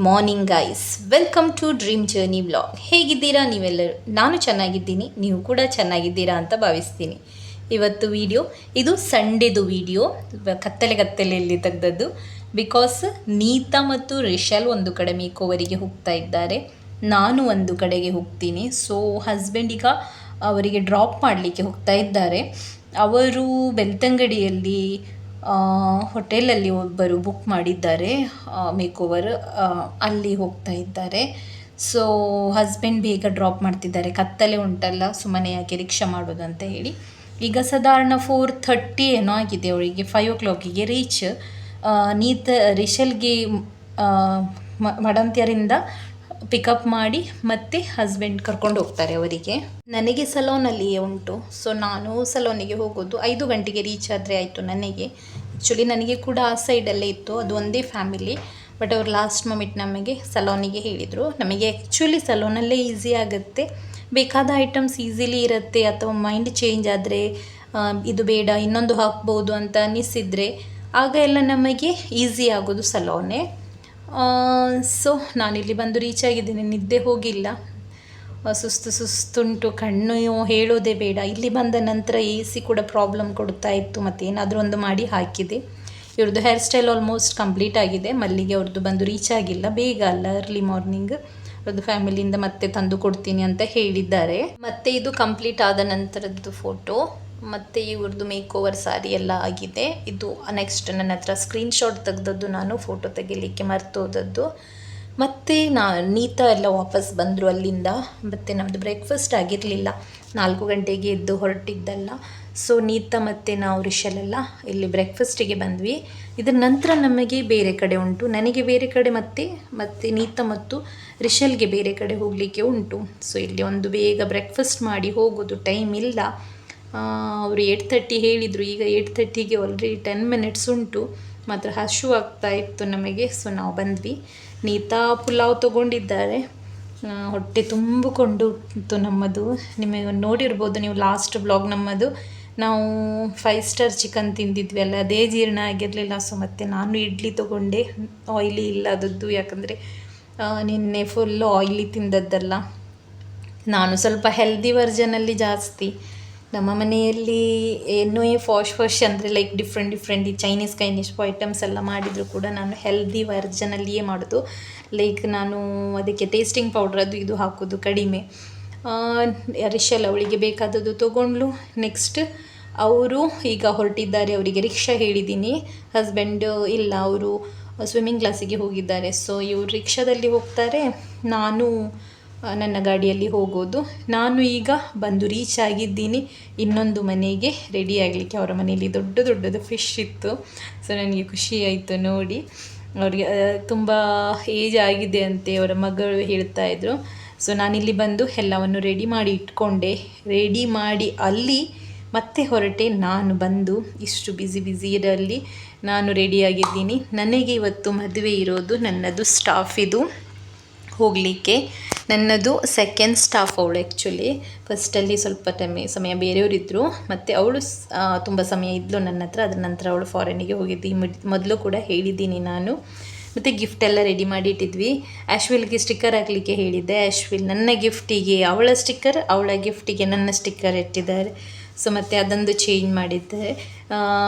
Morning guys, welcome to dream journey blog. ಹೇಗಿದ್ದೀರಾ ನೀವೆಲ್ಲರೂ? ನಾನು ಚೆನ್ನಾಗಿದ್ದೀನಿ, ನೀವು ಕೂಡ ಚೆನ್ನಾಗಿದ್ದೀರಾ ಅಂತ ಭಾವಿಸ್ತೀನಿ. ಇವತ್ತು ಇದು ಸಂಡೇದು ವಿಡಿಯೋ, ಕತ್ತಲೆಯಲ್ಲಿ ತೆಗೆದದ್ದು. ಬಿಕಾಸ್ ನೀತಾ ಮತ್ತು ರಿಷಲ್ ಒಂದು ಕಡೆ ಮೇಕೋವರಿಗೆ ಹೋಗ್ತಾ ಇದ್ದಾರೆ, ನಾನು ಒಂದು ಕಡೆಗೆ ಹೋಗ್ತೀನಿ. ಸೊ ಹಸ್ಬೆಂಡ್ ಈಗ ಅವರಿಗೆ ಡ್ರಾಪ್ ಮಾಡಲಿಕ್ಕೆ ಹೋಗ್ತಾ ಇದ್ದಾರೆ. ಅವರು ಬೆಳ್ತಂಗಡಿಯಲ್ಲಿ ಹೋಟೆಲಲ್ಲಿ ಒಬ್ಬರು ಬುಕ್ ಮಾಡಿದ್ದಾರೆ ಮೇಕೋವರ್, ಅಲ್ಲಿ ಹೋಗ್ತಾ ಇದ್ದಾರೆ. ಸೊ ಹಸ್ಬೆಂಡ್ ಬೇಗ ಡ್ರಾಪ್ ಮಾಡ್ತಿದ್ದಾರೆ, ಕತ್ತಲೆ ಉಂಟಲ್ಲ, ಸುಮ್ಮನೆ ಯಾಕೆ ರಿಕ್ಷಾ ಮಾಡೋದು ಅಂತ ಹೇಳಿ. ಈಗ ಸಾಧಾರಣ 4:30 ಏನೋ ಆಗಿದೆ, ಅವರಿಗೆ 5 o'clock ರೀಚ್. ರಿಷಲ್ಗೆ ಮಡಂತ್ಯರಿಂದ ಪಿಕಪ್ ಮಾಡಿ ಮತ್ತೆ ಹಸ್ಬೆಂಡ್ ಕರ್ಕೊಂಡು ಹೋಗ್ತಾರೆ ಅವರಿಗೆ. ನನಗೆ ಸಲೂನಲ್ಲಿಯೇ ಉಂಟು, ಸೊ ನಾನು ಸಲೂನಿಗೆ ಹೋಗೋದು 5 ಗಂಟೆಗೆ ರೀಚ್ ಆದರೆ ಆಯಿತು. ನನಗೆ ಕೂಡ ಆ ಸೈಡಲ್ಲೇ ಇತ್ತು, ಅದು ಒಂದೇ ಫ್ಯಾಮಿಲಿ. ಬಟ್ ಅವ್ರು ಲಾಸ್ಟ್ ಮೊಮೆಂಟ್ ನಮಗೆ ಸಲೂನಿಗೆ ಹೇಳಿದರು. ನಮಗೆ ಆ್ಯಕ್ಚುಲಿ ಸಲೂನಲ್ಲೇ ಈಸಿ ಆಗುತ್ತೆ, ಬೇಕಾದ ಐಟಮ್ಸ್ ಈಸಿಲಿ ಇರುತ್ತೆ. ಅಥವಾ ಮೈಂಡ್ ಚೇಂಜ್ ಆದರೆ ಇದು ಬೇಡ ಇನ್ನೊಂದು ಹಾಕ್ಬೋದು ಅಂತ ಅನ್ನಿಸಿದರೆ ಆಗ ಎಲ್ಲ ನಮಗೆ ಈಸಿ ಆಗೋದು ಸಲೂನೇ. ಸೊ ನಾನಿಲ್ಲಿ ಬಂದು ರೀಚ್ ಆಗಿದ್ದೇನೆ, ನಿದ್ದೆ ಹೋಗಿಲ್ಲ, ಸುಸ್ತುಂಟು, ಕಣ್ಣು ಹೇಳೋದೇ ಬೇಡ. ಇಲ್ಲಿ ಬಂದ ನಂತರ AC ಕೂಡ ಪ್ರಾಬ್ಲಮ್ ಕೊಡ್ತಾ ಇತ್ತು, ಮತ್ತು ಏನಾದರೂ ಒಂದು ಮಾಡಿ ಹಾಕಿದೆ. ಇವ್ರದ್ದು ಹೇರ್ ಸ್ಟೈಲ್ ಆಲ್ಮೋಸ್ಟ್ ಕಂಪ್ಲೀಟ್ ಆಗಿದೆ. ಮಲ್ಲಿಗೆ ಅವ್ರದ್ದು ಬಂದು ರೀಚ್ ಆಗಿಲ್ಲ, ಬೇಗ ಅಲ್ಲ, ಅರ್ಲಿ ಮಾರ್ನಿಂಗ್. ಅವ್ರದ್ದು ಫ್ಯಾಮಿಲಿಯಿಂದ ಮತ್ತೆ ತಂದು ಕೊಡ್ತೀನಿ ಅಂತ ಹೇಳಿದ್ದಾರೆ. ಮತ್ತು ಇದು ಕಂಪ್ಲೀಟ್ ಆದ ನಂತರದ್ದು ಫೋಟೋ. ಮತ್ತು ಇವ್ರದ್ದು ಮೇಕೋವರ್ ಸಾರಿ ಎಲ್ಲ ಆಗಿದೆ. ಇದು ನೆಕ್ಸ್ಟ್ ನನ್ನ ಹತ್ರ ಸ್ಕ್ರೀನ್ಶಾಟ್ ತೆಗೆದದ್ದು, ನಾನು ಫೋಟೋ ತೆಗಿಲಿಕ್ಕೆ ಮರ್ತೋದದ್ದು. ಮತ್ತು ನೀತಾ ಎಲ್ಲ ವಾಪಸ್ ಬಂದರು ಅಲ್ಲಿಂದ. ಮತ್ತು ನಮ್ಮದು ಬ್ರೇಕ್ಫಾಸ್ಟ್ ಆಗಿರಲಿಲ್ಲ, 4 ಗಂಟೆಗೆ ಎದ್ದು ಹೊರಟಿದ್ದಲ್ಲ. ಸೊ ನೀತಾ ಮತ್ತು ನಾವು ರಿಷಲೆಲ್ಲ ಇಲ್ಲಿ ಬ್ರೇಕ್ಫಾಸ್ಟಿಗೆ ಬಂದ್ವಿ. ಇದರ ನಂತರ ನಮಗೆ ಬೇರೆ ಕಡೆ ಉಂಟು, ನನಗೆ ಬೇರೆ ಕಡೆ ಮತ್ತು ನೀತಾ ಮತ್ತು ರಿಷಲ್ಗೆ ಬೇರೆ ಕಡೆ ಹೋಗಲಿಕ್ಕೆ ಉಂಟು. ಸೊ ಇಲ್ಲಿ ಒಂದು ಬೇಗ ಬ್ರೇಕ್ಫಾಸ್ಟ್ ಮಾಡಿ ಹೋಗೋದು, ಟೈಮ್ ಇಲ್ಲ. ಅವರು 8:30 ಹೇಳಿದರು, ಈಗ 8:30ಗೆ ಆಲ್ರೆಡಿ 10 minutes ಉಂಟು. ಮಾತ್ರ ಹಶು ಆಗ್ತಾ ಇತ್ತು ನಮಗೆ. ಸೊ ನಾವು ಬಂದ್ವಿ. ನೀತಾ ಪುಲಾವ್ ತೊಗೊಂಡಿದ್ದಾರೆ, ಹೊಟ್ಟೆ ತುಂಬಿಕೊಂಡು ಇತ್ತು ನಮ್ಮದು. ನಿಮಗೆ ನೋಡಿರ್ಬೋದು ನೀವು ಲಾಸ್ಟ್ ಬ್ಲಾಗ್ ನಮ್ಮದು, ನಾವು 5 star ಚಿಕನ್ ತಿಂದಿದ್ವಿ ಅಲ್ಲ, ಅದೇ ಜೀರ್ಣ ಆಗಿರಲಿಲ್ಲ. ಸೊ ಮತ್ತು ನಾನು ಇಡ್ಲಿ ತೊಗೊಂಡೆ, ಆಯಿಲಿ ಇಲ್ಲದದ್ದು, ಯಾಕಂದರೆ ನಿನ್ನೆ ಫುಲ್ಲು ಆಯಿಲಿ ತಿಂದದ್ದಲ್ಲ. ನಾನು ಸ್ವಲ್ಪ ಹೆಲ್ದಿ ವರ್ಜನಲ್ಲಿ ಜಾಸ್ತಿ. ನಮ್ಮ ಮನೆಯಲ್ಲಿ ಏನೋ ಫಾಶ್ ಅಂದರೆ ಲೈಕ್ ಡಿಫ್ರೆಂಟ್ ಚೈನೀಸ್ ಐಟಮ್ಸ್ ಎಲ್ಲ ಮಾಡಿದರೂ ಕೂಡ ನಾನು ಹೆಲ್ದಿ ವರ್ಜನಲ್ಲಿಯೇ ಮಾಡೋದು. ಲೈಕ್ ನಾನು ಅದಕ್ಕೆ ಟೇಸ್ಟಿಂಗ್ ಪೌಡ್ರ್ ಅದು ಇದು ಹಾಕೋದು ಕಡಿಮೆ. ರಿಷಲ್ ಅವಳಿಗೆ ಬೇಕಾದದ್ದು ತೊಗೊಂಡ್ಲು. ನೆಕ್ಸ್ಟ್ ಅವರು ಈಗ ಹೊರಟಿದ್ದಾರೆ, ಅವರಿಗೆ ರಿಕ್ಷಾ ಹೇಳಿದ್ದೀನಿ. ಹಸ್ಬೆಂಡ್ ಇಲ್ಲ, ಅವರು ಸ್ವಿಮ್ಮಿಂಗ್ ಕ್ಲಾಸಿಗೆ ಹೋಗಿದ್ದಾರೆ. ಸೊ ಇವರು ರಿಕ್ಷಾದಲ್ಲಿ ಹೋಗ್ತಾರೆ, ನಾನು ನನ್ನ ಗಾಡಿಯಲ್ಲಿ ಹೋಗೋದು. ನಾನು ಈಗ ಬಂದು ರೀಚ್ ಆಗಿದ್ದೀನಿ ಇನ್ನೊಂದು ಮನೆಗೆ ರೆಡಿ ಆಗಲಿಕ್ಕೆ. ಅವರ ಮನೆಯಲ್ಲಿ ದೊಡ್ಡದು ಫಿಶ್ ಇತ್ತು. ಸೊ ನನಗೆ ಖುಷಿ ಆಯಿತು ನೋಡಿ. ಅವರಿಗೆ ತುಂಬ ಏಜ್ ಆಗಿದೆ ಅಂತೆ, ಅವರ ಮಗಳು ಹೇಳ್ತಾಯಿದ್ರು. ಸೊ ನಾನಿಲ್ಲಿ ಬಂದು ಎಲ್ಲವನ್ನು ರೆಡಿ ಮಾಡಿ ಇಟ್ಕೊಂಡೆ. ರೆಡಿ ಮಾಡಿ ಅಲ್ಲಿ ಮತ್ತೆ ಹೊರಟೆ. ನಾನು ಬಂದು ಇಷ್ಟು ಬ್ಯುಸಿ ಇರಲ್ಲಿ ನಾನು ರೆಡಿಯಾಗಿದ್ದೀನಿ. ನನಗೆ ಇವತ್ತು ಮದುವೆ ಇರೋದು, ನನ್ನದು ಸ್ಟಾಫ್ ಇದು ಹೋಗಲಿಕ್ಕೆ. ನನ್ನದು ಸೆಕೆಂಡ್ ಸ್ಟಾಫ್ ಅವಳು. ಆ್ಯಕ್ಚುಲಿ ಫಸ್ಟಲ್ಲಿ ಸ್ವಲ್ಪ ಸಮಯ ಬೇರೆಯವರಿದ್ದರು, ಮತ್ತು ಅವಳು ತುಂಬ ಸಮಯ ಇದ್ಲು ನನ್ನ ಹತ್ರ. ಅದರ ನಂತರ ಅವಳು ಫಾರಿನಿಗೆ ಹೋಗಿದ್ದಿ, ಮೊದಲು ಕೂಡ ಹೇಳಿದ್ದೀನಿ ನಾನು. ಮತ್ತು ಗಿಫ್ಟ್ ಎಲ್ಲ ರೆಡಿ ಮಾಡಿ ಇಟ್ಟಿದ್ವಿ. ಆಶ್ವಿಲ್ಗೆ ಸ್ಟಿಕ್ಕರ್ ಹಾಕಲಿಕ್ಕೆ ಹೇಳಿದ್ದೆ. ಆಶ್ವಿಲ್ ನನ್ನ ಗಿಫ್ಟಿಗೆ ಅವಳ ಸ್ಟಿಕ್ಕರ್, ಅವಳ ಗಿಫ್ಟಿಗೆ ನನ್ನ ಸ್ಟಿಕ್ಕರ್ ಇಟ್ಟಿದ್ದಾರೆ. ಸೊ ಮತ್ತು ಅದೊಂದು ಚೇಂಜ್ ಮಾಡಿದ್ದೆ.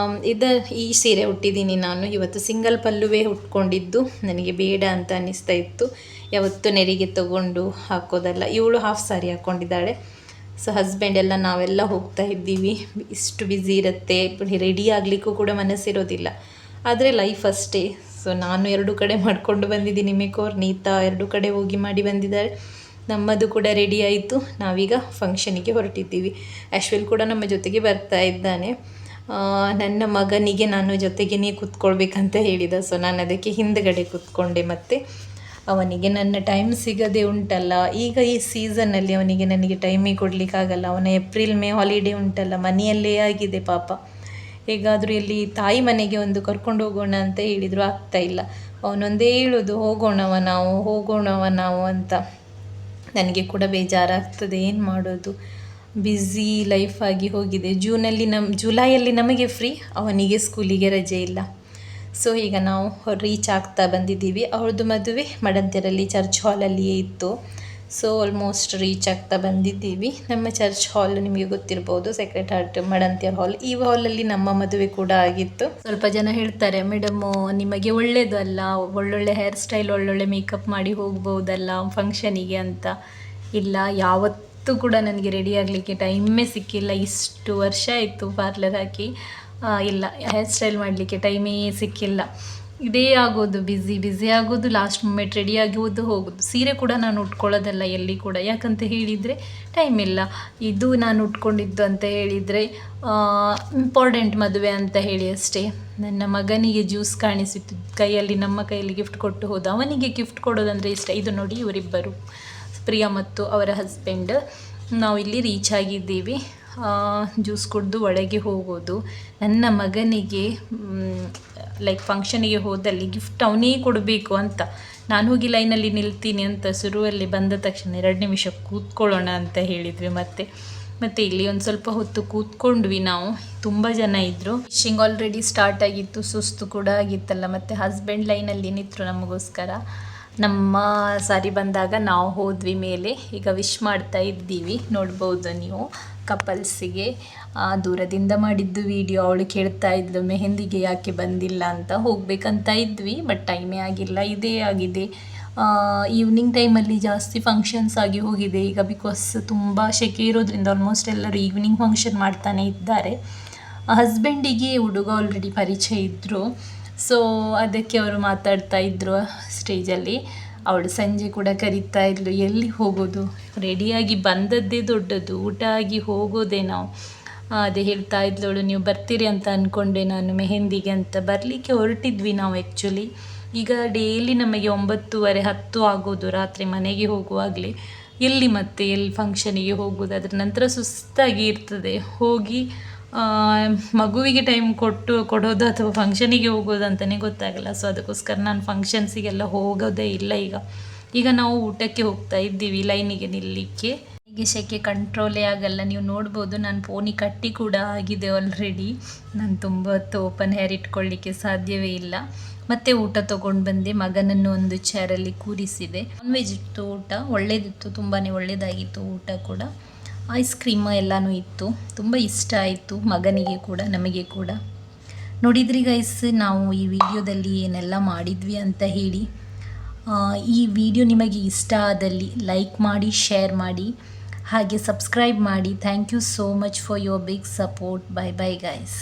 ಈ ಸೀರೆ ಉಟ್ಟಿದ್ದೀನಿ ನಾನು ಇವತ್ತು. ಸಿಂಗಲ್ ಪಲ್ಲುವೇ ಉಟ್ಕೊಂಡಿದ್ದು, ನನಗೆ ಬೇಡ ಅಂತ ಅನ್ನಿಸ್ತಾ ಇತ್ತು. ಯಾವತ್ತು ನೆರಿಗೆ ತಗೊಂಡು ಹಾಕೋದಲ್ಲ. ಇವಳು ಹಾಫ್ ಸಾರಿ ಹಾಕ್ಕೊಂಡಿದ್ದಾಳೆ. ಸೊ ಹಸ್ಬೆಂಡ್ ಎಲ್ಲ ನಾವೆಲ್ಲ ಹೋಗ್ತಾ ಇದ್ದೀವಿ. ಇಷ್ಟು ಬ್ಯುಸಿ ಇರುತ್ತೆ, ರೆಡಿ ಆಗಲಿಕ್ಕೂ ಕೂಡ ಮನಸ್ಸಿರೋದಿಲ್ಲ. ಆದರೆ ಲೈಫ್ ಅಷ್ಟೇ. ಸೊ ನಾನು 2 ಕಡೆ ಮಾಡಿಕೊಂಡು ಬಂದಿದ್ದೀನಿ ಮೇಕೋರ್. ನೀತಾ 2 ಕಡೆ ಹೋಗಿ ಮಾಡಿ ಬಂದಿದ್ದಾರೆ. ನಮ್ಮದು ಕೂಡ ರೆಡಿ ಆಯಿತು, ನಾವೀಗ ಫಂಕ್ಷನಿಗೆ ಹೊರಟಿದ್ದೀವಿ. ಆಶ್ವಿಲ್ ಕೂಡ ನಮ್ಮ ಜೊತೆಗೆ ಬರ್ತಾ ಇದ್ದಾನೆ. ನನ್ನ ಮಗನಿಗೆ ನಾನು ಜೊತೆಗೇ ಕೂತ್ಕೊಳ್ಬೇಕಂತ ಹೇಳಿದ. ಸೊ ನಾನು ಅದಕ್ಕೆ ಹಿಂದುಗಡೆ ಕೂತ್ಕೊಂಡೆ. ಮತ್ತು ಅವನಿಗೆ ನನ್ನ ಟೈಮ್ ಸಿಗದೆ ಉಂಟಲ್ಲ, ಈಗ ಈ ಸೀಸನ್ನಲ್ಲಿ ಅವನಿಗೆ ನನಗೆ ಟೈಮೇ ಕೊಡಲಿಕ್ಕಾಗಲ್ಲ. ಅವನ ಏಪ್ರಿಲ್ ಮೇ ಹಾಲಿಡೇ ಉಂಟಲ್ಲ, ಮನೆಯಲ್ಲೇ ಆಗಿದೆ ಪಾಪ. ಹೇಗಾದರೂ ಇಲ್ಲಿ ತಾಯಿ ಮನೆಗೆ ಒಂದು ಕರ್ಕೊಂಡು ಹೋಗೋಣ ಅಂತ ಹೇಳಿದರು, ಆಗ್ತಾಯಿಲ್ಲ. ಅವನೊಂದೇ ಹೇಳೋದು ಹೋಗೋಣವ ನಾವು ಅಂತ. ನನಗೆ ಕೂಡ ಬೇಜಾರಾಗ್ತದೆ, ಏನು ಮಾಡೋದು, ಬ್ಯುಸಿ ಲೈಫಾಗಿ ಹೋಗಿದೆ. ಜುಲೈಯಲ್ಲಿ ನಮಗೆ ಫ್ರೀ, ಅವನಿಗೆ ಸ್ಕೂಲಿಗೆ ರಜೆ ಇಲ್ಲ. ಸೊ ಈಗ ನಾವು ರೀಚ್ ಆಗ್ತಾ ಬಂದಿದ್ದೀವಿ. ಅವ್ರದ್ದು ಮದುವೆ ಮಡಂತ್ಯರಲ್ಲಿ ಚರ್ಚ್ ಹಾಲಲ್ಲಿಯೇ ಇತ್ತು. ಸೊ ಆಲ್ಮೋಸ್ಟ್ ರೀಚ್ ಆಗ್ತಾ ಬಂದಿದ್ದೀವಿ. ನಮ್ಮ ಚರ್ಚ್ ಹಾಲ್ ನಿಮಗೆ ಗೊತ್ತಿರ್ಬೋದು, ಸೆಕ್ರೆಡ್ ಹಾರ್ಟ್ ಮಡಂತ್ಯರ್ ಹಾಲ್. ಈ ಹಾಲಲ್ಲಿ ನಮ್ಮ ಮದುವೆ ಕೂಡ ಆಗಿತ್ತು. ಸ್ವಲ್ಪ ಜನ ಹೇಳ್ತಾರೆ, ಮೇಡಮು ನಿಮಗೆ ಒಳ್ಳೇದು ಅಲ್ಲ, ಒಳ್ಳೊಳ್ಳೆ ಹೇರ್ ಸ್ಟೈಲ್, ಒಳ್ಳೊಳ್ಳೆ ಮೇಕಪ್ ಮಾಡಿ ಹೋಗ್ಬೋದಲ್ಲ ಫಂಕ್ಷನಿಗೆ ಅಂತ. ಇಲ್ಲ, ಯಾವತ್ತೂ ಕೂಡ ನನಗೆ ರೆಡಿ ಆಗಲಿಕ್ಕೆ ಟೈಮೇ ಸಿಕ್ಕಿಲ್ಲ. ಇಷ್ಟು ವರ್ಷ ಆಯಿತು ಪಾರ್ಲರ್ ಹಾಕಿ, ಇಲ್ಲ ಹೇರ್ ಸ್ಟೈಲ್ ಮಾಡಲಿಕ್ಕೆ ಟೈಮೇ ಸಿಕ್ಕಿಲ್ಲ. ಇದೇ ಆಗೋದು, ಬ್ಯುಸಿ ಆಗೋದು, ಲಾಸ್ಟ್ ಮೂಮೆಂಟ್ ರೆಡಿ ಆಗೋದು, ಹೋಗೋದು. ಸೀರೆ ಕೂಡ ನಾನು ಉಟ್ಕೊಳ್ಳೋದಲ್ಲ ಎಲ್ಲಿ ಕೂಡ, ಯಾಕಂತ ಹೇಳಿದರೆ ಟೈಮ್ ಇಲ್ಲ. ಇದು ನಾನು ಉಟ್ಕೊಂಡಿದ್ದು ಅಂತ ಹೇಳಿದರೆ ಇಂಪಾರ್ಟೆಂಟ್ ಮದುವೆ ಅಂತ ಹೇಳಿ ಅಷ್ಟೇ. ನನ್ನ ಮಗನಿಗೆ ಜ್ಯೂಸ್ ಕಾಣಿಸಿತ್ತು ಕೈಯಲ್ಲಿ, ನಮ್ಮ ಕೈಯಲ್ಲಿ ಗಿಫ್ಟ್ ಕೊಟ್ಟು ಹೋದ. ಅವನಿಗೆ ಗಿಫ್ಟ್ ಕೊಡೋದಂದರೆ ಇಷ್ಟ. ಇದು ನೋಡಿ, ಇವರಿಬ್ಬರು ಪ್ರಿಯಾ ಮತ್ತು ಅವರ ಹಸ್ಬೆಂಡ್. ನಾವಿಲ್ಲಿ ರೀಚ್ ಆಗಿದ್ದೀವಿ. ಜ್ಯೂಸ್ ಕುಡಿದು ಒಳಗೆ ಹೋಗೋದು. ನನ್ನ ಮಗನಿಗೆ ಲೈಕ್ ಫಂಕ್ಷನಿಗೆ ಹೋದಲ್ಲಿ ಗಿಫ್ಟ್ ಅವನೇ ಕೊಡಬೇಕು ಅಂತ ನಾನು ಹೋಗಿ ಲೈನಲ್ಲಿ ನಿಲ್ತೀನಿ ಅಂತ ಶುರುವಲ್ಲಿ ಬಂದ ತಕ್ಷಣ 2 ನಿಮಿಷ ಕೂತ್ಕೊಳ್ಳೋಣ ಅಂತ ಹೇಳಿದ್ವಿ. ಮತ್ತು ಇಲ್ಲಿ ಒಂದು ಸ್ವಲ್ಪ ಹೊತ್ತು ಕೂತ್ಕೊಂಡ್ವಿ ನಾವು. ತುಂಬ ಜನ ಇದ್ದರು. ಫಿಶಿಂಗ್ ಆಲ್ರೆಡಿ ಸ್ಟಾರ್ಟ್ ಆಗಿತ್ತು, ಸುಸ್ತು ಕೂಡ ಆಗಿತ್ತಲ್ಲ. ಮತ್ತು ಹಸ್ಬೆಂಡ್ ಲೈನಲ್ಲಿ ನಿಂತರು ನಮಗೋಸ್ಕರ. ನಮ್ಮ ಸಾರಿ ಬಂದಾಗ ನಾವು ಹೋದ್ವಿ ಮೇಲೆ. ಈಗ ವಿಶ್ ಮಾಡ್ತಾ ಇದ್ದೀವಿ, ನೋಡ್ಬೋದು ನೀವು ಕಪಲ್ಸಿಗೆ. ದೂರದಿಂದ ಮಾಡಿದ್ದು ವಿಡಿಯೋ. ಅವಳು ಕೇಳ್ತಾ ಇದ್ಲು ಮೆಹಂದಿಗೆ ಯಾಕೆ ಬಂದಿಲ್ಲ ಅಂತ. ಹೋಗಬೇಕಂತ ಇದ್ವಿ, ಬಟ್ ಟೈಮೇ ಆಗಿಲ್ಲ. ಇದೇ ಆಗಿದೆ, ಈವ್ನಿಂಗ್ ಟೈಮಲ್ಲಿ ಜಾಸ್ತಿ ಫಂಕ್ಷನ್ಸ್ ಆಗಿ ಹೋಗಿದೆ ಈಗ. ಬಿಕಾಸ್ ತುಂಬ ಸೆಕೆ ಇರೋದ್ರಿಂದ ಆಲ್ಮೋಸ್ಟ್ ಎಲ್ಲರೂ ಈವ್ನಿಂಗ್ ಫಂಕ್ಷನ್ ಮಾಡ್ತಾನೆ ಇದ್ದಾರೆ. ಹಸ್ಬೆಂಡಿಗೆ ಹುಡುಗ ಆಲ್ರೆಡಿ ಪರಿಚಯ ಇದ್ದರು. ಸೊ ಅದಕ್ಕೆ ಅವರು ಮಾತಾಡ್ತಾ ಇದ್ದರು ಸ್ಟೇಜಲ್ಲಿ. ಅವಳು ಸಂಜೆ ಕೂಡ ಕರೀತಾ ಇದ್ಲು, ಎಲ್ಲಿ ಹೋಗೋದು, ರೆಡಿಯಾಗಿ ಬಂದದ್ದೇ ದೊಡ್ಡದು, ಊಟ ಆಗಿ ಹೋಗೋದೇ ನಾವು. ಅದೇ ಹೇಳ್ತಾ ಇದ್ಲವಳು, ನೀವು ಬರ್ತೀರಿ ಅಂತ ಅಂದ್ಕೊಂಡೆ ನಾನು ಮೆಹಂದಿಗೆ ಅಂತ. ಬರಲಿಕ್ಕೆ ಹೊರಟಿದ್ವಿ ನಾವು ಆ್ಯಕ್ಚುಲಿ. ಈಗ ಡೈಲಿ ನಮಗೆ 9:30, 10 ಆಗೋದು ರಾತ್ರಿ ಮನೆಗೆ ಹೋಗುವಾಗಲೇ. ಎಲ್ಲಿ ಫಂಕ್ಷನಿಗೆ ಹೋಗೋದು, ಅದರ ನಂತರ ಸುಸ್ತಾಗಿ ಇರ್ತದೆ. ಹೋಗಿ ಮಗುವಿಗೆ ಟೈಮ್ ಕೊಡೋದು ಅಥವಾ ಫಂಕ್ಷನಿಗೆ ಹೋಗೋದು ಅಂತಲೇ ಗೊತ್ತಾಗಲ್ಲ. ಸೊ ಅದಕ್ಕೋಸ್ಕರ ನಾನು ಫಂಕ್ಷನ್ಸಿಗೆಲ್ಲ ಹೋಗೋದೇ ಇಲ್ಲ ಈಗ ನಾವು ಊಟಕ್ಕೆ ಹೋಗ್ತಾ ಇದ್ದೀವಿ ಲೈನಿಗೆ ನಿಲ್ಲಲಿಕ್ಕೆ. ಹೀಗೆ ಸೆಕೆ ಕಂಟ್ರೋಲೇ ಆಗಲ್ಲ. ನೀವು ನೋಡ್ಬೋದು, ನಾನು ಪೋನಿ ಕಟ್ಟಿ ಕೂಡ ಆಗಿದೆ ಆಲ್ರೆಡಿ. ನಾನು ತುಂಬ ಹೊತ್ತು ಓಪನ್ ಹೇರ್ ಇಟ್ಕೊಳ್ಳಿಕ್ಕೆ ಸಾಧ್ಯವೇ ಇಲ್ಲ. ಮತ್ತು ಊಟ ತೊಗೊಂಡು ಬಂದೆ, ಮಗನನ್ನು ಒಂದು ಚೇರಲ್ಲಿ ಕೂರಿಸಿದೆ. ನಾನ್ ವೆಜ್ ಇತ್ತು ಊಟ, ಒಳ್ಳೇದಿತ್ತು, ತುಂಬಾ ಒಳ್ಳೆಯದಾಗಿತ್ತು ಊಟ ಕೂಡ. ಐಸ್ ಕ್ರೀಮ್ ಎಲ್ಲನೂ ಇತ್ತು, ತುಂಬ ಇಷ್ಟ ಆಯಿತು ಮಗನಿಗೆ ಕೂಡ ನಮಗೆ ಕೂಡ. ನೋಡಿದ್ರಿ ಗೈಸ್, ನಾವು ಈ ವಿಡಿಯೋದಲ್ಲಿ ಏನೆಲ್ಲ ಮಾಡಿದ್ವಿ ಅಂತ ಹೇಳಿ. ಈ ವಿಡಿಯೋ ನಿಮಗೆ ಇಷ್ಟ ಆದಲ್ಲಿ ಲೈಕ್ ಮಾಡಿ, ಶೇರ್ ಮಾಡಿ, ಹಾಗೆ ಸಬ್ಸ್ಕ್ರೈಬ್ ಮಾಡಿ. Thank you so much for your big support. Bye bye guys.